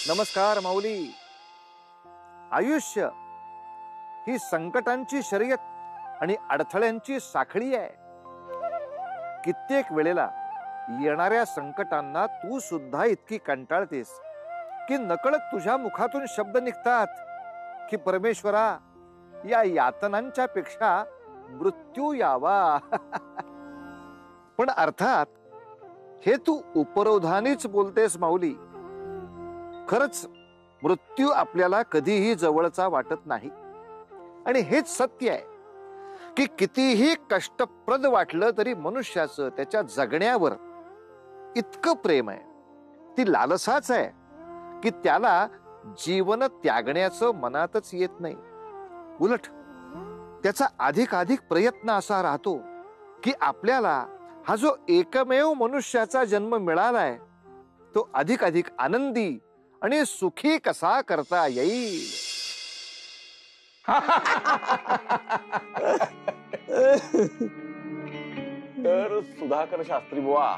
नमस्कार माऊली. आयुष्य ही संकटांची शर्यत आणि अडथळ्यांची साखळी आहे. कित्येक वेळेला येणाऱ्या संकटांना तू सुद्धा इतकी कंटाळतेस की नकळत तुझ्या मुखातून शब्द निघतात की परमेश्वरा, या यातनांच्या पेक्षा मृत्यू यावा. पण अर्थात हे तू उपरोधानेच बोलतेस माऊली. खरच मृत्यू आपल्याला कधीही जवळचा वाटत नाही. आणि हेच सत्य आहे की कितीही कष्टप्रद वाटलं तरी मनुष्याचं त्याच्या जगण्यावर इतकं प्रेम आहे, ती लालसाच आहे की त्याला जीवन त्यागण्याचं मनातच येत नाही. उलट त्याचा अधिकाधिक प्रयत्न असा राहतो की आपल्याला हा जो एकमेव मनुष्याचा जन्म मिळालाय तो अधिकाधिक आनंदी आणि सुखी कसा करता येईल. तर सुधाकर शास्त्री बुवा,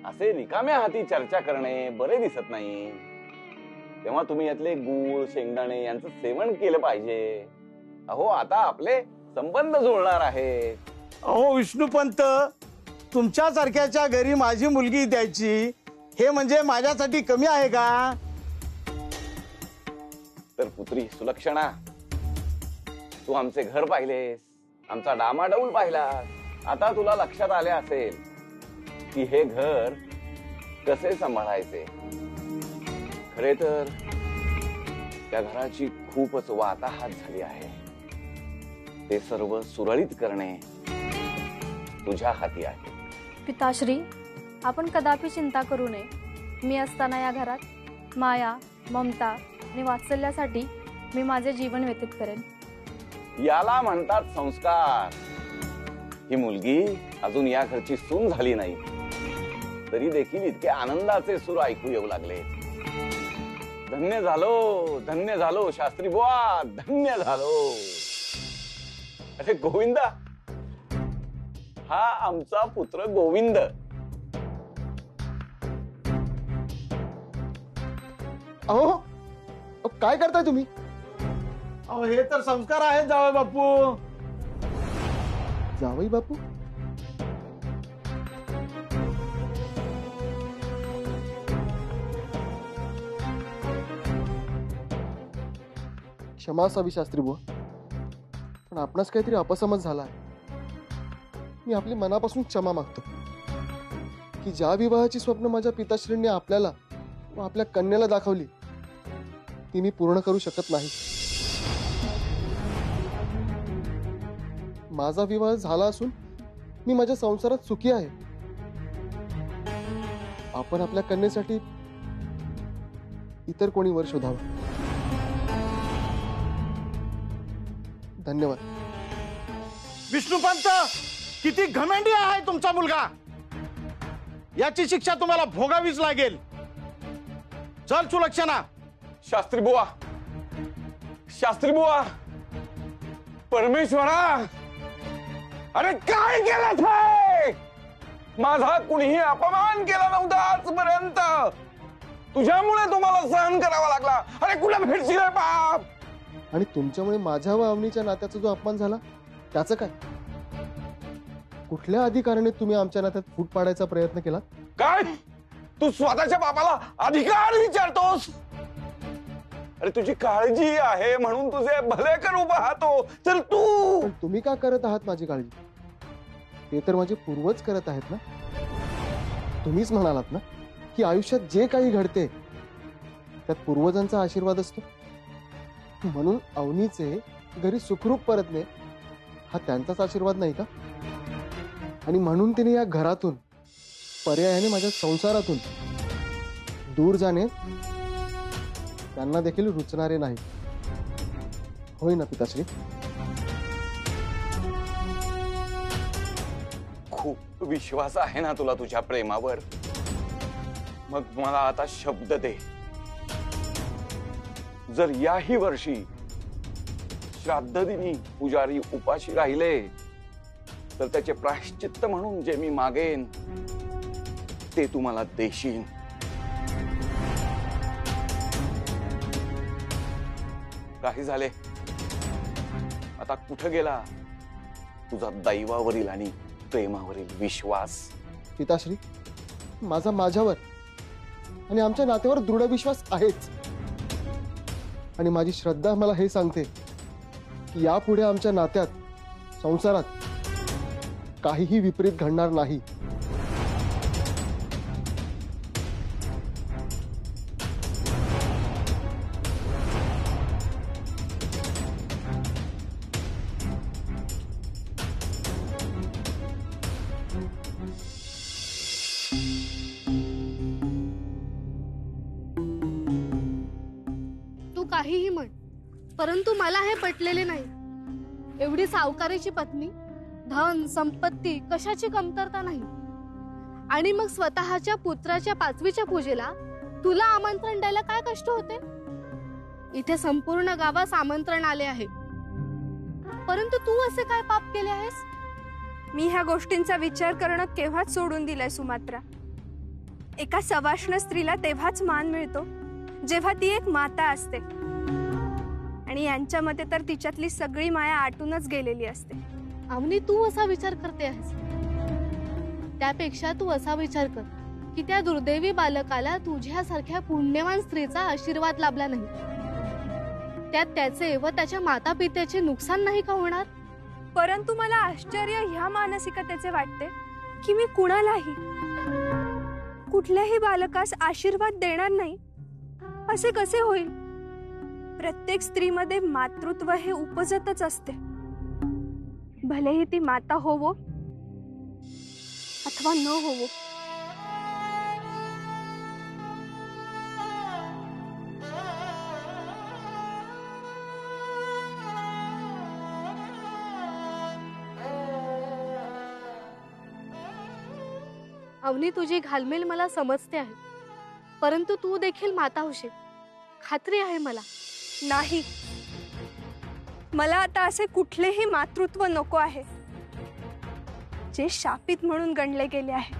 असे रिकाम्या हाती चर्चा करणे बरे दिसत नाही. तेव्हा तुम्ही यातले गूळ शेंगदाणे यांचं सेवन केलं पाहिजे. अहो, आता आपले संबंध जुळणार आहे. अहो विष्णुपंत, तुमच्यासारख्याच्या घरी माझी मुलगी द्यायची हे म्हणजे माझ्यासाठी कमी आहे का? तर पुत्री सुलक्षणा, तू आमचे घर पाहिलेस, आमचा डामाडौल पाहिलास. आता तुला लक्षात आले असेल की हे घर कसे सांभाळायचे. खरे तर त्या घराची खूपच वाताहात झाली आहे. ते सर्व सुरळीत करणे तुझ्या हाती आहे. पिताश्री, आपण कदापि चिंता करू नये. मी असताना या घरात माया, ममता आणि वात्सल्यासाठी मी माझे जीवन व्यतीत करेन. याला म्हणतात संस्कार. ही मुलगी अजून या घरची सून झाली नाही तरी देखील इतके आनंदाचे सूर ऐकू येऊ लागले. धन्य झालो शास्त्री बुवा, धन्य झालो. अरे गोविंदा, हा आमचा पुत्र गोविंद. अहो, काय करताय तुम्ही? अहो हे तर संस्कार आहेत जावई बापू. जावई बापू? क्षमा असावी शास्त्री बुवा, पण आपणास काहीतरी अपसमज झाला आहे. मी आपली मनापासून क्षमा मागतो की ज्या विवाहाची स्वप्न माझ्या पिताश्रींनी आपल्याला व आपल्या कन्याला दाखवली ती मी पूर्ण करू शकत नाही. माझा विवाह झाला असून मी माझ्या संसारात सुखी आहे. आपण आपल्या कन्येसाठी इतर कोणी वर शोधावं. धन्यवाद. विष्णुपंत, किती घमंडी आहे तुमचा मुलगा. याची शिक्षा तुम्हाला भोगावीच लागेल. चल सुलक्षणा. शास्त्री बुवा, परमेश्वरा, अरे काय केलं थे? माझा कुणीही अपमान केला नव्हता आजपर्यंत. तुझ्यामुळे तुम्हाला सहन करावा लागला. अरे कुठे भेटशील बाप? आणि तुमच्यामुळे माझ्या व अवनीच्या नात्याचा जो अपमान झाला त्याचं काय? कुठल्या अधिकाराने तुम्ही आमच्या नात्यात फूट पाडायचा प्रयत्न केला? काय तू स्वतःच्या बापाला अधिकार विचारतोस? अरे तुझी काळजी आहे म्हणून तुझे भले करू पाहतो. तर तू तुम्ही का करत आहात माझी काळजी? ते तर माझे पूर्वज करत आहेत ना. तुम्हीच म्हणालात ना की आयुष्यात जे काही घडते त्यात पूर्वजांचा आशीर्वाद असतो. म्हणून अवनीचे घरी सुखरूप परतणे हा त्यांचाच आशीर्वाद नाही का? आणि म्हणून तिने या घरातून पर्यायाने माझ्या संसारातून दूर जाणे त्यांना देखील रुचणारे नाही. होय ना पिताश्री? खूप विश्वास आहे ना तुला तुझ्या प्रेमावर. मग मला आता शब्द दे, जर याही वर्षी श्राद्ध दिनी पुजारी उपाशी राहिले तर त्याचे प्रायश्चित्त म्हणून जे मी मागेन ते तुम्हाला देशील. काही झाले. आता कुठं गेला तुझा दैवावरील आणि प्रेमावरील विश्वास? पिताश्री, माझा माझ्यावर आणि आमच्या नात्यावर दृढ विश्वास आहेच. आणि माझी श्रद्धा मला हे सांगते की यापुढे आमच्या नात्यात, संसारात काहीही विपरीत घडणार नाही. तू काहीही म्हण, परंतु मला हे पटलेले नाही. एवढी सावकारीची पत्नी, धन संपत्ती कशाची कमतरता नाही, आणि मग स्वतःच्या पुत्राच्या 5वीच्या पूजेला तुला आमंत्रण द्यायला काय कष्ट होते? इथे संपूर्ण गावास आमंत्रण आले आहे, परंतु तू असे काय पाप केले आहेस? मी ह्या गोष्टींचा विचार करणं केव्हाच सोडून दिलाय सुमात्रा. एका सवाष्ण स्त्रीला तेव्हाच मान मिळतो जेव्हा ती एक माता असते, आणि यांच्यामध्ये तर तिच्यातली सगळी माया आटूनच गेलेली असते. अवनी, तू असा विचार करते आहेस? त्यापेक्षा तू असा विचार कर की त्या दुर्दैवी बालकाला तुझ्यासारख्या पुण्यवान स्त्रीचा आशीर्वाद लाभला नाही, त्यात त्याचे व त्याच्या माता पित्याचे नुकसान नाही का होणार? परंतु मला आश्चर्य ह्या मानसिकतेचे वाटते की मी कुणालाही, कुठल्याही बालकास आशीर्वाद देणार नाही असे कसे होईल? प्रत्येक स्त्रीमध्ये मातृत्व हे उपजतच असते, भलेही ती माता होवो अथवा न होवो. अवनी, तुझी घालमेल मला समजते आहे, परंतु तू देखील माता होशील, खात्री आहे मला. नाही, मला आता असे कुठलेही मातृत्व नको आहे जे शापित म्हणून गणले गेले आहे.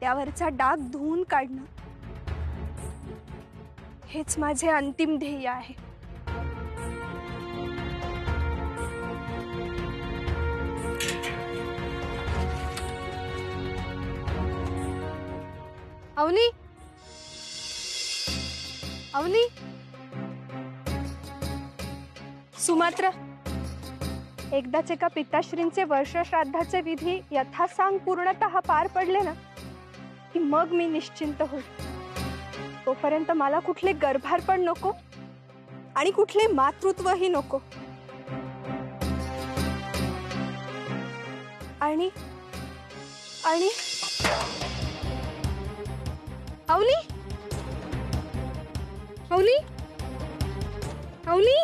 त्यावरचा डाग धुवून काढणं हेच माझे अंतिम ध्येय आहे. अवनी, अवनी, सुमात्रा, एकदाच एका पिताश्रींचे वर्षश्राद्धाचे विधी यथासांग पूर्णतः पार पडले ना की मग मी निश्चिंत होईल. तोपर्यंत मला कुठले गर्भारपण नको आणि कुठले मातृत्वही नको. आणि आणि अवनी, अवनी, अवनी.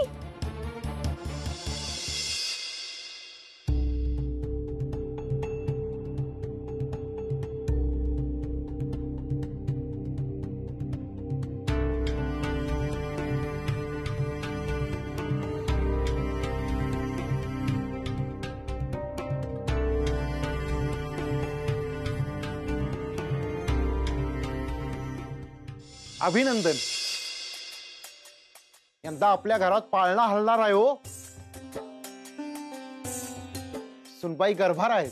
अभिनंदन. यंदा आपल्या घरात पाळणा हलणार आहे हो. सुनबाई गर्भार आहेत.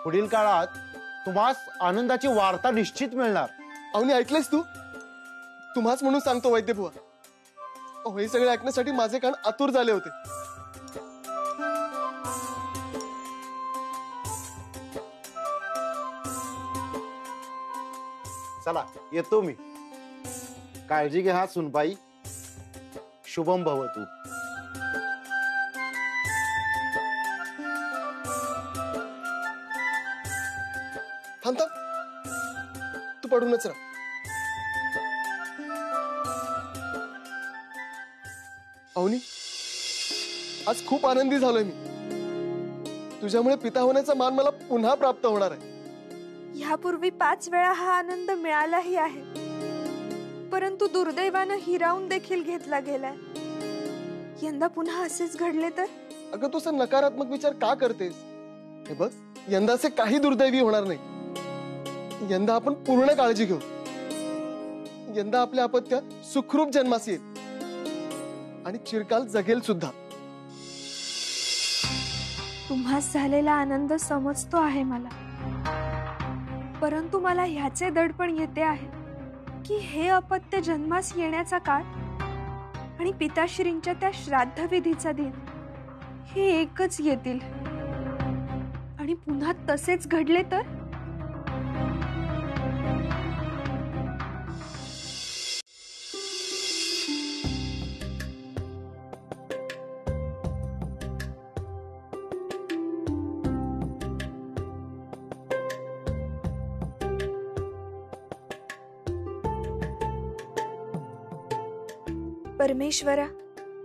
पुढील काळात तुम्हास आनंदाची वार्ता निश्चित मिळणार. अवनी, ऐकलेस तू? तुम्हाच म्हणून सांगतो वैद्यबुवा. अहो, हे सगळे ऐकण्यासाठी माझे कान आतुर झाले होते. चला, येतो मी. काळजी घ्या हा सुनबाई. शुभम भवतु. थांब थांब, तू पडूनच राहा. अवनी, आज खूप आनंदी झालोय मी. तुझ्यामुळे पिता होण्याचा मान मला पुन्हा प्राप्त होणार आहे. ह्यापूर्वी 5 वेळा हा आनंद मिळालाही आहे, परंतु दुर्दैवानं हिरावून देखील घेतला गेलाय. यंदा पुन्हा असेच घडले तर? अगं, तू असा नकारात्मक विचार का करतेस? हे बघ, यंदाचे काही दुर्दैवी होणार नाही. यंदा आपण पूर्ण काळजी घेऊ. यंदा आपल्या अपत्यात सुखरूप जन्मास येईल. आणि चिरकाल जगेल सुद्धा. तुम्हास झालेला आनंद समजतो आहे मला, परंतु मला ह्याचे दडपण येते आहे की हे अपत्य जन्मास येण्याचा काळ आणि पिताश्रींच्या त्या श्राद्धविधीचा दिन हे एकच येतील आणि पुन्हा तसेच घडले तर. परमेश्वरा,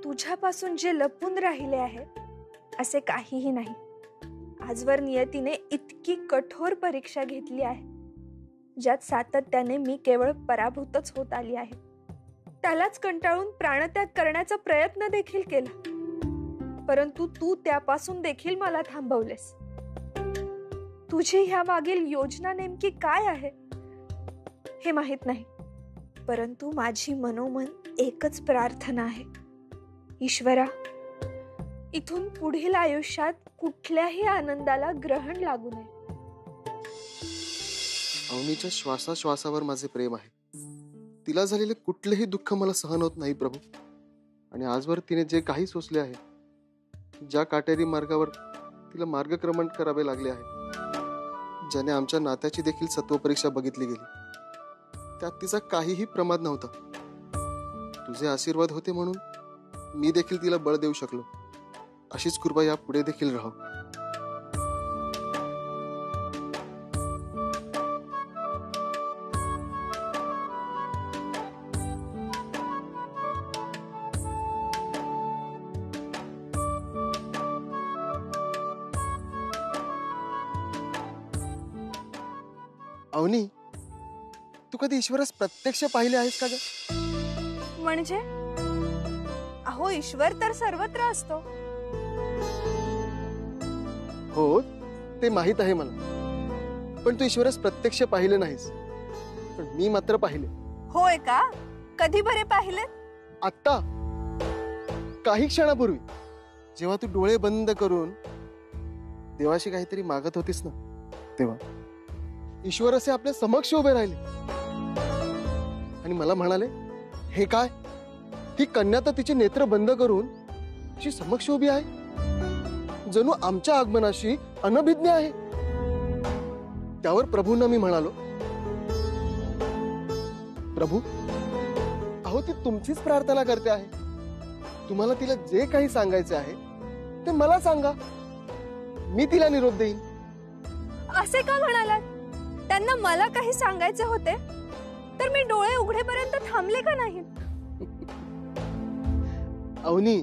तुझ्यापासून जे लपून राहिले आहे असे काहीही नाही. आजवर नियतीने इतकी कठोर परीक्षा घेतली आहे, ज्यात सातत्याने मी केवळ पराभूतच होत आली आहे. त्यालाच कंटाळून प्राणत्याग करण्याचा प्रयत्न देखील केला, परंतु तू त्यापासून देखील मला थांबवलेस. तुझी ह्या मागील योजना नेमकी काय आहे हे माहित नाही, परंतु माझी मनोमन एकच प्रार्थना आहे, ईश्वरा, इथून पुढील आयुष्यात कुठल्याही आनंदाला ग्रहण लागू नये. अवनीच्या श्वासाश्वासावर माझे प्रेम आहे. तिला झालेले कुठलेही दुःख मला सहन होत नाही प्रभू. आणि आजवर तिने जे काही सोसले आहे, ज्या काटेरी मार्गावर तिला मार्गक्रमण करावे लागले आहे, ज्याने आमच्या नात्याची देखील सत्वपरीक्षा बघितली गेली, त्यात तिचा काहीही प्रमाद नव्हता. तुझे आशीर्वाद होते म्हणून मी देखील तिला बळ देऊ शकलो. अशीच कृपा या पुढे देखील राहो. अवनी, तू कधी ईश्वरास प्रत्यक्ष पाहिले आहेस का ग? म्हणजे अहो, ईश्वर तर सर्वत्र असतो. हो, ते माहित आहे मला, पण तू ईश्वरास प्रत्यक्ष पाहिले नाहीस. पण मी मात्र पाहिले. होय का? कधी बरे पाहिले? आता काही क्षणापूर्वी, जेव्हा तू डोळे बंद करून देवाशी काहीतरी मागत होतीस ना, तेव्हा ईश्वर असे आपल्या समक्ष उभे राहिले आणि मला म्हणाले, हे काय, ही कन्या तर तिचे नेत्र बंद करून ती समक्ष उभी आहे, जणू आमच्या आगमनाशी अनभिज्ञ आहे. त्यावर प्रभूंना मी म्हणालो, प्रभू, अहो ती तुमचीच प्रार्थना करते आहे. तुम्हाला तिला जे काही सांगायचे आहे ते मला सांगा, मी तिला निरोप देईन. असे का म्हणालात? त्यांना मला काही सांगायचे होते तर मी डोळे उघडेपर्यंत थांबले का नाही? अवनी,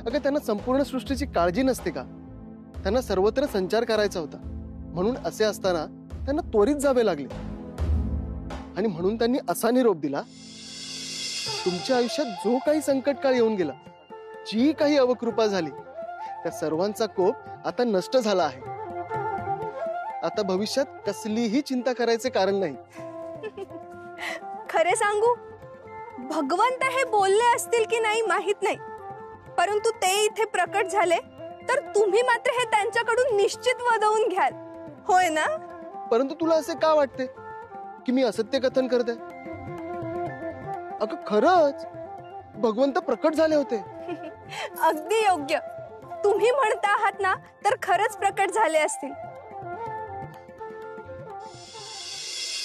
अगं त्यांना संपूर्ण सृष्टीची काळजी नसते का? त्यांना सर्वत्र संचार करायचा होता, म्हणून असे असताना त्यांना त्वरित जावे लागले. आणि म्हणून त्यांनी असा निरोप दिला, तुमच्या आयुष्यात जो काही संकट काळ येऊन गेला, जी काही अवकृपा झाली, त्या सर्वांचा कोप आता नष्ट झाला आहे. आता भविष्यात कसलीही चिंता करायचे कारण नाही. खरे सांगू, भगवंत हे बोलले असतील की नाही माहित नाही, परंतु ते इथे प्रकट झाले तर तुम्ही मात्र हे त्यांच्याकडून निश्चित वदवून घ्याल, होय ना? परंतु तुला असे का वाटते की मी असत्य कथन करते? अगं खरंच भगवंत प्रकट झाले होते. अगदी योग्य. तुम्ही म्हणता आहात ना, तर खरंच प्रकट झाले असतील.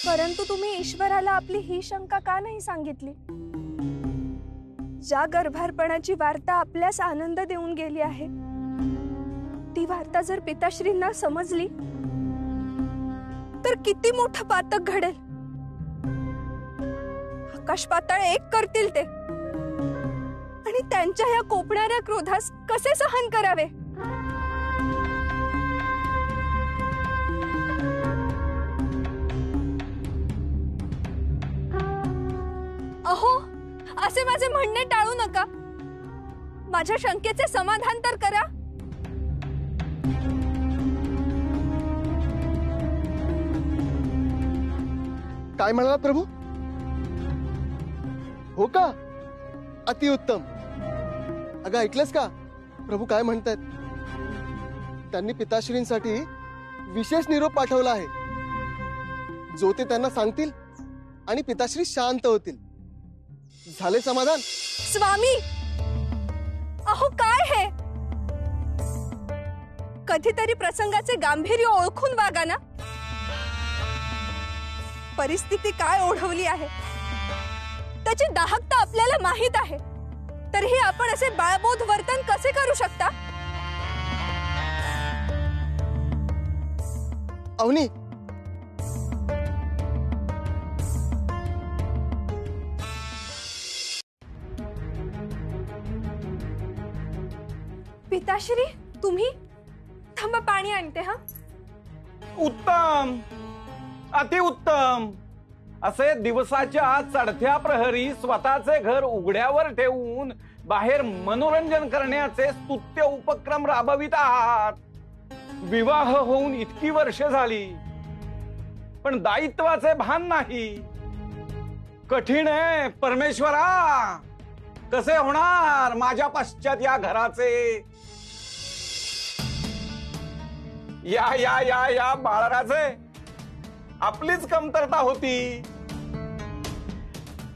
परंतु तुम्ही ईश्वराला आपली ही शंका का नाही सांगितली? ज्या गर्भारपणाची वार्ता आपल्यास आनंद देऊन गेली आहे, ती वार्ता जर पिताश्रींना समजली तर किती मोठं पातक घडेल. आकाश पाताळ एक करतील ते, आणि त्यांच्या या कोपणाऱ्या क्रोधास कसे सहन करावे? अहो, असे माझे म्हणणे टाळू नका. माझ्या शंकेचे समाधान तर करा. काय म्हणाला प्रभू? हो का? अतिउत्तम. अगं ऐकलंस का प्रभू काय म्हणतायत? त्यांनी पिताश्रींसाठी विशेष निरोप पाठवला आहे जो ते त्यांना सांगतील आणि पिताश्री शांत होतील. झाले समाधान? स्वामी, अहो काय हे? कधीतरी प्रसंगाचे गांभीर्य ओळखून वागा ना. परिस्थिती काय ओढवली आहे त्याची दाहकता आपल्याला माहित आहे, तरीही आपण असे बाळबोध वर्तन कसे करू शकता? अवनी, पिताश्री, तुम्ही थांबा, पाणी आणते. हा उत्तम, अतिउत्तम. असे दिवसाच्या चढत्या प्रहरी स्वतःचे घर उघड्यावर ठेवून बाहेर मनोरंजन करण्याचे स्तुत्य उपक्रम राबवित आहात. विवाह होऊन इतकी वर्ष झाली पण दायित्वाचे भान नाही. कठीण आहे परमेश्वरा. कसे होणार माझ्या पश्चात या घराचे? या या या या बाळराजे, आपलीच कमतरता होती.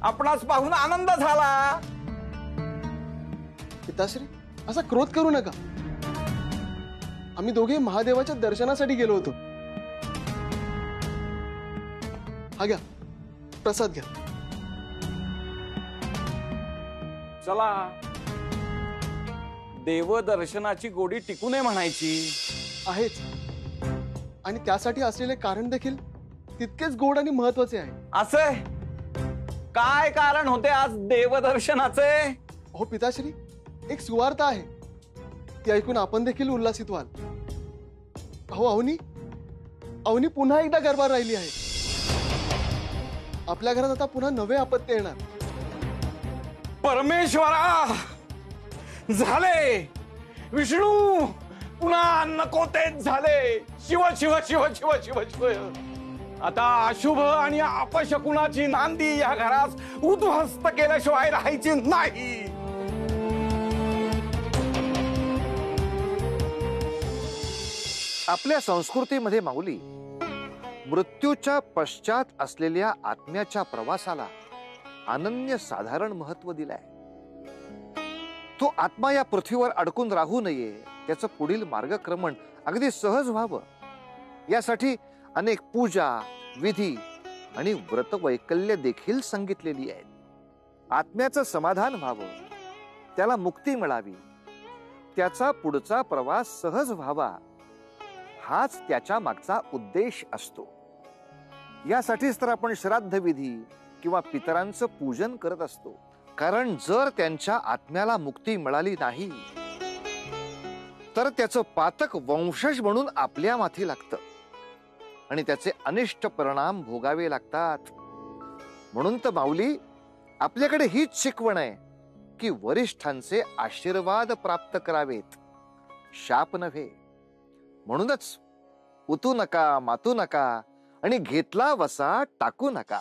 आपणास पाहून आनंद झाला. पिताश्री असा क्रोध करू नका. आम्ही दोघे महादेवाच्या दर्शनासाठी गेलो होतो. हा घ्या प्रसाद घ्या. चला, देवदर्शनाची गोडी टिकू नये म्हणायची आहेच, आणि त्यासाठी असलेले कारण देखील तितकेच गोड आणि महत्वाचे आहे. असे काय कारण होते आज देवदर्शनाचे? हो पिताश्री, एक सुवार्ता आहे, ती ऐकून आपण देखील उल्हासित व्हाल. अहो अवनी, अवनी पुन्हा एकदा गर्भात राहिली आहे. आपल्या घरात आता पुन्हा नवे अपत्य येणार. परमेश्वरा, झाले. विष्णू, पुन्हा नको तेच झाले. शिव शिव शिव शिव शिव शिव. आता अशुभ आणि अपशकुनाची नांदी या घरास उद्ध्वस्त केल्याशिवाय राहायची नाही. आपल्या संस्कृतीमध्ये माऊली मृत्यूच्या पश्चात असलेल्या आत्म्याच्या प्रवासाला अनन्य साधारण महत्व दिलंय. तो आत्मा या पृथ्वीवर अडकून राहू नये, त्याचं पुढील मार्गक्रमण अगदी सहज व्हावं यासाठी अनेक पूजा, विधी आणि व्रतवैकल्य देखील सांगितलेली आहेत. आत्म्याचं समाधान व्हावं, त्याला मुक्ती मिळावी, त्याचा पुढचा प्रवास सहज व्हावा, हाच त्याच्या मागचा उद्देश असतो. यासाठीच तर आपण श्राद्ध विधी किंवा पितरांचं पूजन करत असतो. कारण जर त्यांच्या आत्म्याला मुक्ती मिळाली नाही तर त्याचं पातक वंशज म्हणून आपल्या माथी लागतं आणि त्याचे अनिष्ट परिणाम भोगावे लागतात. म्हणून तर माऊली आपल्याकडे हीच शिकवण आहे की वरिष्ठांचे आशीर्वाद प्राप्त करावेत, शाप नव्हे. म्हणूनच उतू नका, मातू नका आणि घेतला वसा टाकू नका.